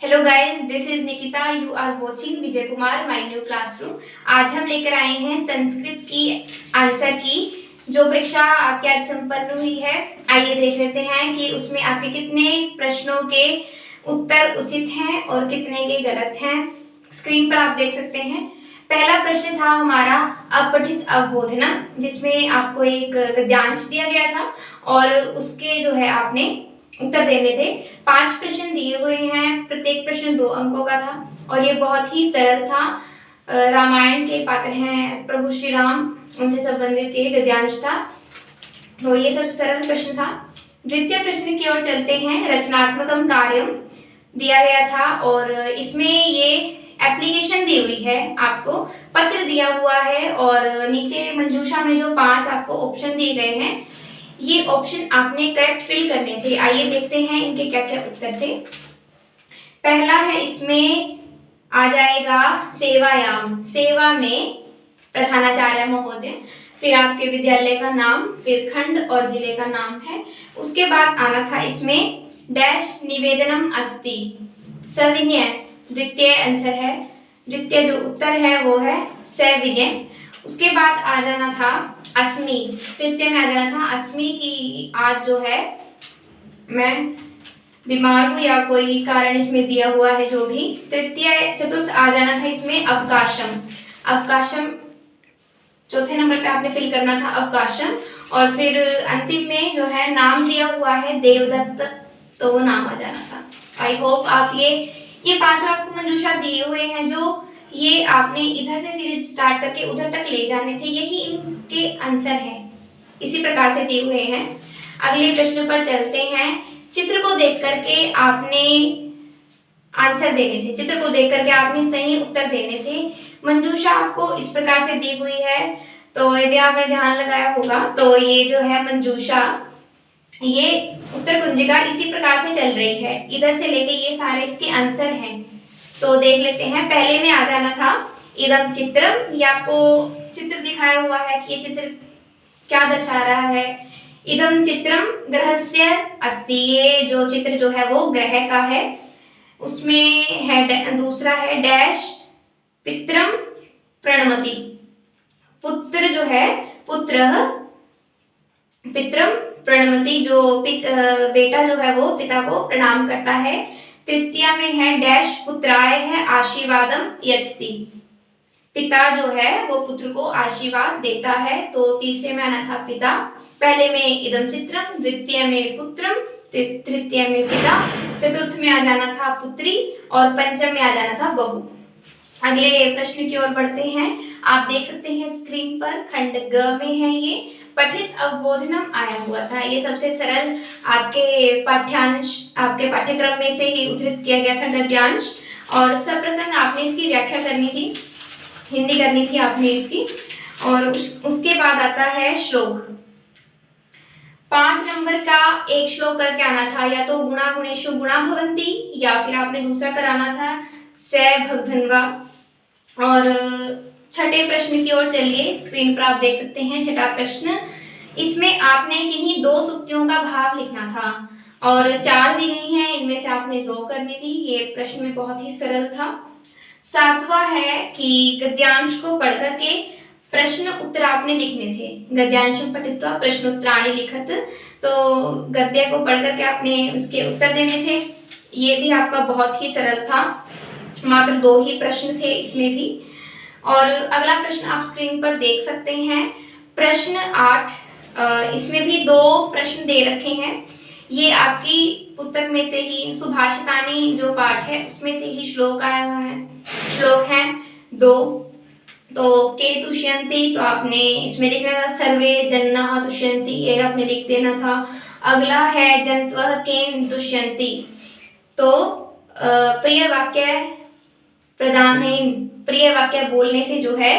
Hello guys, this is Nikita. You are watching Vijay Kumar my new classroom. आज हम लेकर आए हैं संस्कृत की आंसर की जो परीक्षा आपके आज संपन्न हुई है। आइए देख लेते हैं कि उसमें आपके कितने प्रश्नों के उत्तर उचित हैं और कितने के गलत हैं। स्क्रीन पर आप देख सकते हैं। पहला प्रश्न था हमारा अपठित अवबोधनम, जिसमें आपको एक गद्यांश दिया गया था और उसके जो है आपने उत्तर देने थे। 5 प्रश्न दिए हुए हैं, प्रत्येक प्रश्न 2 अंकों का था और ये बहुत ही सरल था। रामायण के पात्र हैं प्रभु श्री राम, उनसे संबंधित ये गद्यांश था, तो ये सबसे सरल प्रश्न था। द्वितीय प्रश्न की ओर चलते हैं। रचनात्मकम कार्यम दिया गया था और इसमें ये एप्लीकेशन दी हुई है, आपको पत्र दिया हुआ है और नीचे मंजूषा में जो 5 आपको ऑप्शन दिए गए हैं, ये ऑप्शन आपने करेक्ट फिल करने थे। आइए देखते हैं इनके क्या क्या उत्तर थे। पहला है, इसमें आ जाएगा सेवायाम, सेवा में प्रधानाचार्य महोदय, फिर आपके विद्यालय का नाम, फिर खंड और जिले का नाम है। उसके बाद आना था इसमें डैश निवेदनम अस्ति, सविनय द्वितीय आंसर है, द्वितीय जो उत्तर है वो है सविनय। उसके बाद आ जाना था अस्मि, तृतीय में आ जाना था अस्मि की आज जो है मैं बीमार हूँ या कोई कारण इसमें दिया हुआ है जो भी। तृतीय चतुर्थ आ जाना था इसमें अवकाशम, अवकाशम चौथे नंबर पे आपने फिल करना था अवकाशम। और फिर अंतिम में जो है नाम दिया हुआ है देवदत्त, तो वो नाम आ जाना था। आई होप आप ये 5 आपको मंजूषा दिए हुए हैं, जो ये आपने इधर से सीरीज स्टार्ट करके उधर तक ले जाने थे, यही इनके आंसर हैं, इसी प्रकार से दिए हुए हैं। अगले प्रश्न पर चलते हैं। चित्र को देख करके आपने आंसर देने थे, चित्र को देख करके आपने सही उत्तर देने थे। मंजूषा आपको इस प्रकार से दी हुई है, तो यदि आपने ध्यान लगाया होगा तो ये जो है मंजूषा, ये उत्तर कुंजिका इसी प्रकार से चल रही है, इधर से लेके ये सारे इसके आंसर हैं। तो देख लेते हैं। पहले में आ जाना था इदम चित्रम, ये आपको चित्र दिखाया हुआ है कि ये चित्र क्या दर्शा रहा है। इदम चित्रम ग्रहस्य अस्ति, ये जो चित्र जो है वो ग्रह का है। उसमें है दूसरा है डैश पित्रम प्रणमति, पुत्र जो है पुत्रः पित्रम प्रणमति, जो बेटा जो है वो पिता को प्रणाम करता है। तृतीय में है डैश पुत्राय है आशीर्वादम यच्छति, पिता जो है वो पुत्र को आशीर्वाद देता है। तो तीसरे में आना था पिता, पहले में इदम चित्रम, द्वितीय में पुत्रम, तृतीय में पिता, चतुर्थ में आ जाना था पुत्री और पंचम में आ जाना था बहू। अगले प्रश्न की ओर बढ़ते हैं। आप देख सकते हैं स्क्रीन पर खंड ग में है ये पठित अवबोधनम आया हुआ था। ये सबसे सरल आपके पाठ्यक्रम में से ही उद्धृत किया गया था गद्यांश, और सप्रसंग आपने इसकी व्याख्या करनी थी, हिंदी करनी थी आपने इसकी। और उसके बाद आता है श्लोक। 5 नंबर का एक श्लोक करके आना था, या तो गुणा गुणेषु गुणा भवन्ति, या फिर आपने दूसरा कराना था स भगधन्वा। और छठे प्रश्न की ओर चलिए, स्क्रीन पर आप देख सकते हैं छठा प्रश्न। इसमें आपने किन्हीं 2 सूक्तियों का भाव लिखना था और 4 दी गई हैं, इनमें से आपने 2 करनी थी। ये प्रश्न में बहुत ही सरल था। 7वां है कि गद्यांश को पढ़ करके प्रश्न उत्तर आपने लिखने थे। गद्यांश पठित्वा प्रश्नोत्तराणि लिखत, तो गद्य को पढ़ करके आपने उसके उत्तर देने थे। ये भी आपका बहुत ही सरल था, मात्र 2 ही प्रश्न थे इसमें भी। और अगला प्रश्न आप स्क्रीन पर देख सकते हैं, प्रश्न 8। इसमें भी 2 प्रश्न दे रखे हैं। ये आपकी पुस्तक में से ही सुभाषितानी जो पाठ है उसमें से ही श्लोक आया हुआ है, श्लोक है 2। तो के तुष्यन्ति, तो आपने इसमें लिखना था सर्वे जन्नाः तुष्यन्ति, ये आपने लिख देना था। अगला है जन्तवः केन तुष्यन्ति, तो प्रिय वाक्य प्रदानेन, प्रिय वाक्य बोलने से जो है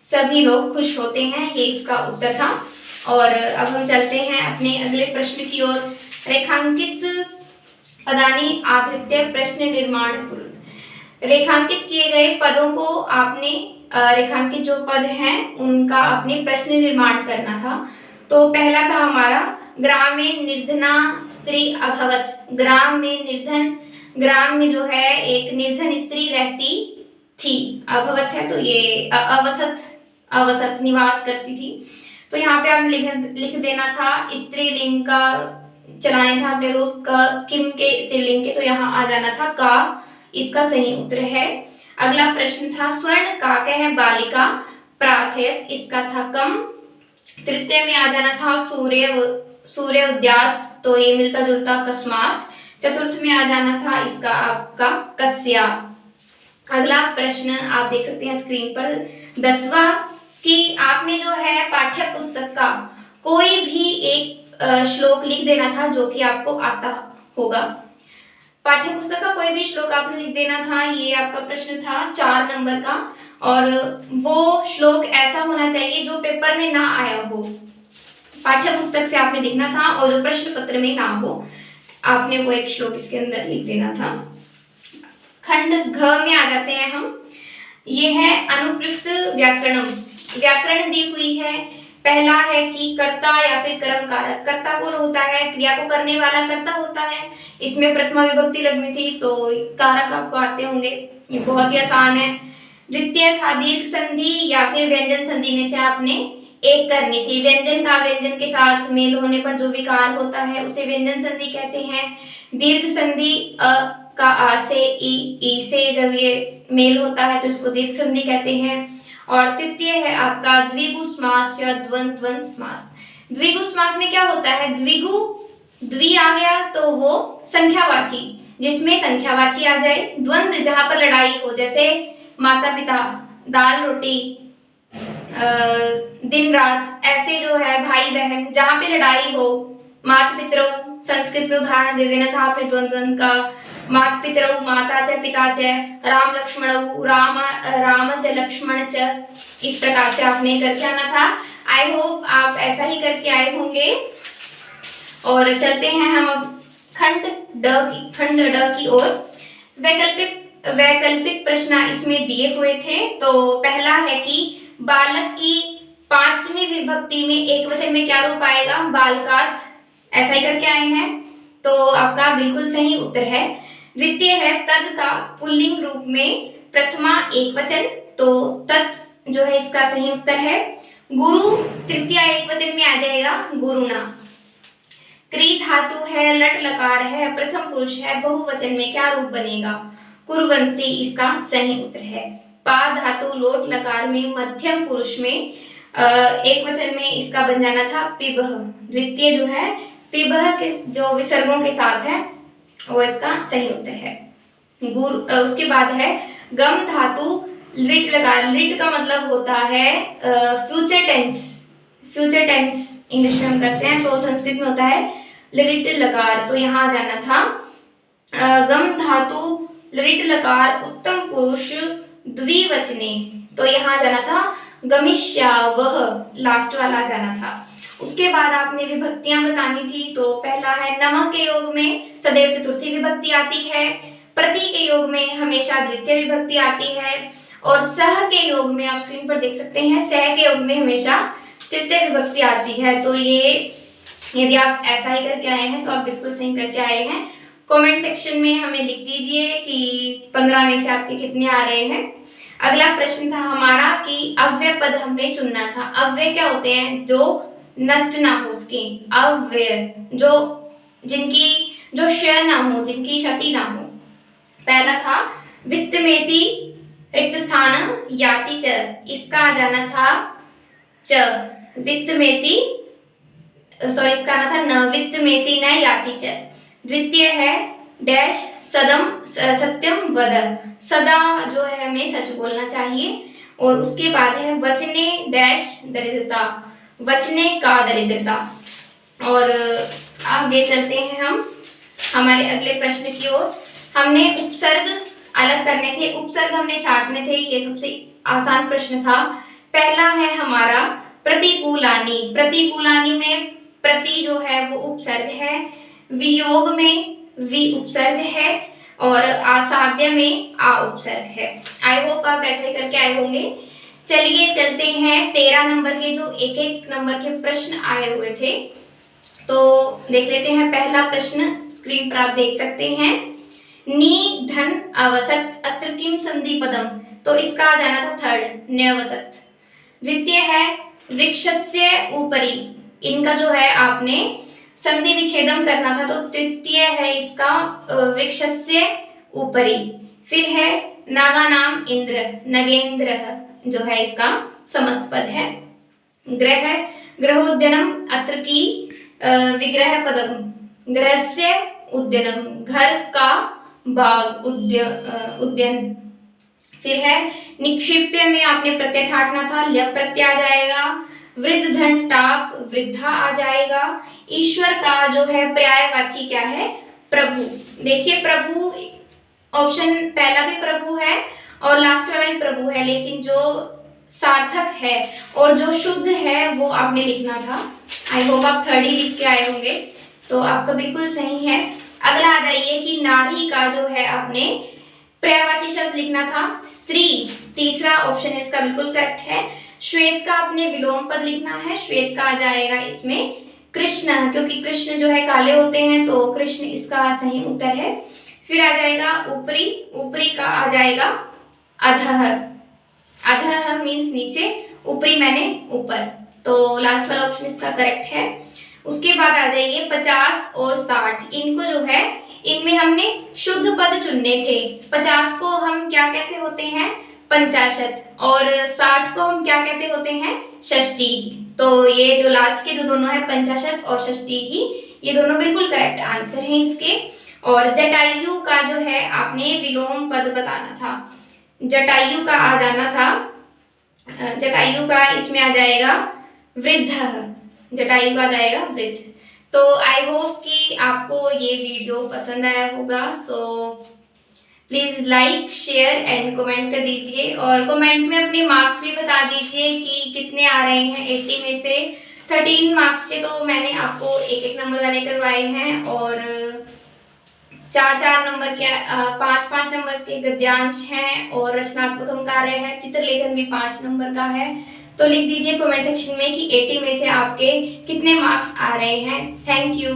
सभी लोग खुश होते हैं, ये इसका उत्तर था। और अब हम चलते हैं अपने अगले प्रश्न की ओर। रेखांकित पदानि आधृत्य प्रश्न निर्माण कुरुत, रेखांकित किए गए पदों को आपने रेखांकित जो पद हैं उनका आपने प्रश्न निर्माण करना था। तो पहला था हमारा ग्रामे निर्धना स्त्री अभवत, ग्राम में निर्धन ग्राम में जो है एक निर्धन स्त्री रहती थी। अभवत है तो ये अवसत निवास करती थी। तो यहाँ पे आपने लिख देना था स्त्रीलिंग का, चलाने था आपने रूप का किम के स्त्रीलिंग के, तो यहाँ आ जाना था का, इसका सही उत्तर है। अगला प्रश्न था स्वर्ण काकः बालिका प्रार्थयत, इसका था कम। तृतीय में आ जाना था सूर्य उद्यात, तो ये मिलता जुलता अकस्मात। चतुर्थ में आ जाना था इसका आपका कस्या। अगला प्रश्न आप देख सकते हैं स्क्रीन पर 10वां, कि आपने जो है पाठ्य पुस्तक का कोई भी एक श्लोक लिख देना था जो कि आपको आता होगा। पाठ्य पुस्तक का कोई भी श्लोक आपने लिख देना था, ये आपका प्रश्न था 4 नंबर का, और वो श्लोक ऐसा होना चाहिए जो पेपर में ना आया हो। पाठ्य पुस्तक से आपने लिखना था और जो प्रश्न पत्र में ना हो, आपने वो एक श्लोक इसके अंदर लिख देना था। खंड घ में आ जाते हैं हम। ये है अनुपयुक्त व्याकरण। व्याकरण दी हुई है। पहला है कि कर्ता या फिर कर्म कारक। कर्ता कौन होता है? क्रिया को करने वाला कर्ता होता है। इसमें प्रथमा विभक्ति लगनी थी, तो कारक आपको आते होंगे, ये बहुत ही आसान है। द्वितीय था दीर्घ संधि या फिर व्यंजन संधि में से आपने एक करनी थी। व्यंजन का व्यंजन के साथ मेल होने पर जो विकार होता है उसे व्यंजन संधि कहते हैं। दीर्घ संधि अ का आ से ई से जब ये मेल होता है तो इसको दीर्घ संधि कहते हैं। और तृतीय है आपका द्विगु समास या द्वंद्व समास। द्विगु समास में क्या होता है? द्वि आ गया तो वो संख्यावाची, जिसमें संख्यावाची आ जाए। द्वंद्व जहां पर लड़ाई हो, जैसे माता पिता, दाल रोटी, दिन रात, ऐसे जो है भाई बहन, जहां पे लड़ाई हो। माता पितरौ, संस्कृत में उदाहरण दे देना था आपने द्वंद्व का। माता पितरौ माता च पिता च, राम लक्ष्मणौ राम च लक्ष्मण च, इस प्रकार से आपने करके आना था। आई होप आप ऐसा ही करके आए होंगे। और चलते हैं हम अब खंड ड की ओर। वैकल्पिक प्रश्न इसमें दिए हुए थे। तो पहला है कि बालक की 5वीं विभक्ति में एक वचन में क्या रूप आएगा? बालकात, ऐसा ही करके आए हैं, तो आपका बिल्कुल सही उत्तर है। द्वितीय है तद का पुल्लिंग रूप में प्रथमा एक वचन, तो तत् जो है इसका सही उत्तर है। गुरु तृतीय एक वचन में आ जाएगा गुरुना। क्री धातु है, लट लकार है, प्रथम पुरुष है, बहुवचन में क्या रूप बनेगा? कुर्वन्ति, इसका सही उत्तर है। पा धातु लोट लकार में मध्यम पुरुष में एक वचन में इसका बन जाना था पिबह। द्वितीय जो है पिबह के जो विसर्गों के साथ है वो इसका सही उत्तर है। उसके बाद है गम धातु लिट लकार। लिट का मतलब होता है फ्यूचर टेंस इंग्लिश में हम करते हैं, तो संस्कृत में होता है लिट लकार, तो यहाँ जाना था गम धातु लिट लकार उत्तम पुरुष द्विवचने, तो यहाँ जाना था गमिष्यावह, लास्ट वाला जाना था। उसके बाद आपने विभक्तियां बतानी थी। तो पहला है नमः के योग में सदैव चतुर्थी विभक्ति आती है। प्रति के योग में हमेशा द्वितीय विभक्ति आती है। और सह के योग में आप स्क्रीन पर देख सकते हैं, सह के योग में हमेशा तृतीय विभक्ति आती है। तो ये यदि आप ऐसा ही करके आए हैं तो आप बिल्कुल सही करके आए हैं। कमेंट सेक्शन में हमें लिख दीजिए कि 15 में से आपके कितने आ रहे हैं। अगला प्रश्न था हमारा कि अव्यय पद हमने चुनना था। अव्यय क्या होते हैं? जो नष्ट ना हो उसके, अव्यय जो जिनकी जो क्षय ना हो, जिनकी क्षति ना हो। पहला था वित्तमेति रिक्त स्थान याति च, इसका आ जाना था च। वित्तमेति इसका आना था न, वित्तमेति न याति च। द्वितीय है डैश सत्यम वद, सदा जो है हमें सच बोलना चाहिए। और उसके बाद है वचने डैश दरिद्रता, वचने का दरिद्रता। और आगे चलते हैं हम हमारे अगले प्रश्न की ओर। हमने उपसर्ग अलग करने थे, उपसर्ग हमने छांटने थे, ये सबसे आसान प्रश्न था। पहला है हमारा प्रतिकूलानी। प्रतिकूलानी में प्रति जो है वो उपसर्ग है, वियोग में वि उपसर्ग है और आसाध्य में आ उपसर्ग है। आई होप आप ऐसे करके आए होंगे। चलिए चलते हैं 13 नंबर के जो एक नंबर के प्रश्न आए हुए थे, तो देख लेते हैं। पहला प्रश्न स्क्रीन पर आप देख सकते हैं नी धन अवसत अत्र किम संधि पदम, तो इसका आ जाना था थर्ड न्यवसत। द्वितीय है वृक्षस्य ऊपरी, इनका जो है आपने संधि विच्छेदम करना था, तो तृतीय है इसका वृक्षस्य ऊपरी। फिर है नागा नाम इंद्र, नगेंद्र जो है इसका समस्त पद है। ग्रह ग्रहोद्यनम अत्र की विग्रह पदम, गृहस्य उद्यानम, घर का बाग उद्यान। फिर है निक्षिप्य में आपने प्रत्यय छाटना था, ल प्रत्यय आ जाएगा। वृद्ध धन टाप, वृद्धा आ जाएगा। ईश्वर का जो है पर्यायवाची क्या है, प्रभु। देखिए प्रभु ऑप्शन पहला भी प्रभु है और लास्ट वाला भी प्रभु है, लेकिन जो सार्थक है और जो शुद्ध है वो आपने लिखना था। आई होप आप थर्ड ही लिख के आए होंगे, तो आपका बिल्कुल सही है। अगला आ जाइए कि नारी का जो है आपने पर्यायवाची शब्द लिखना था स्त्री, तीसरा ऑप्शन इसका बिल्कुल करेक्ट है। श्वेत का आपने विलोम पद लिखना है, श्वेत का आ जाएगा इसमें कृष्ण, क्योंकि कृष्ण जो है काले होते हैं, तो कृष्ण इसका सही उत्तर है। फिर आ जाएगा ऊपरी, ऊपरी का आ जाएगा अधः, अधः मीन्स नीचे, ऊपरी मैंने ऊपर, तो लास्ट वाला ऑप्शन इसका करेक्ट है। उसके बाद आ जाइए 50 और 60, इनको जो है इनमें हमने शुद्ध पद चुनने थे। 50 को हम क्या कहते होते हैं, पंचाशत, और 60 को हम क्या कहते होते हैं, षष्ठी। तो ये जो लास्ट के जो दोनों है पंचाशत और षष्ठी ही, ये दोनों बिल्कुल करेक्ट आंसर हैं इसके। और जटायु का जो है आपने विलोम पद बताना था, जटायु का आ जाना था, जटायु का इसमें आ जाएगा वृद्ध, जटायु का जाएगा वृद्ध। तो आई होप कि आपको ये वीडियो पसंद आया होगा। So please like share and comment कर दीजिए, और कमेंट में अपने मार्क्स भी बता दीजिए कि कितने आ रहे हैं। 80 में से 13 मार्क्स के तो मैंने आपको एक एक नंबर वाले करवाए हैं, और 4-4 नंबर के 5-5 नंबर के गद्यांश हैं, और रचनात्मक कार्य है, चित्र लेखन भी 5 नंबर का है। तो लिख दीजिए कमेंट सेक्शन में कि 80 में से आपके कितने मार्क्स आ रहे हैं। Thank you.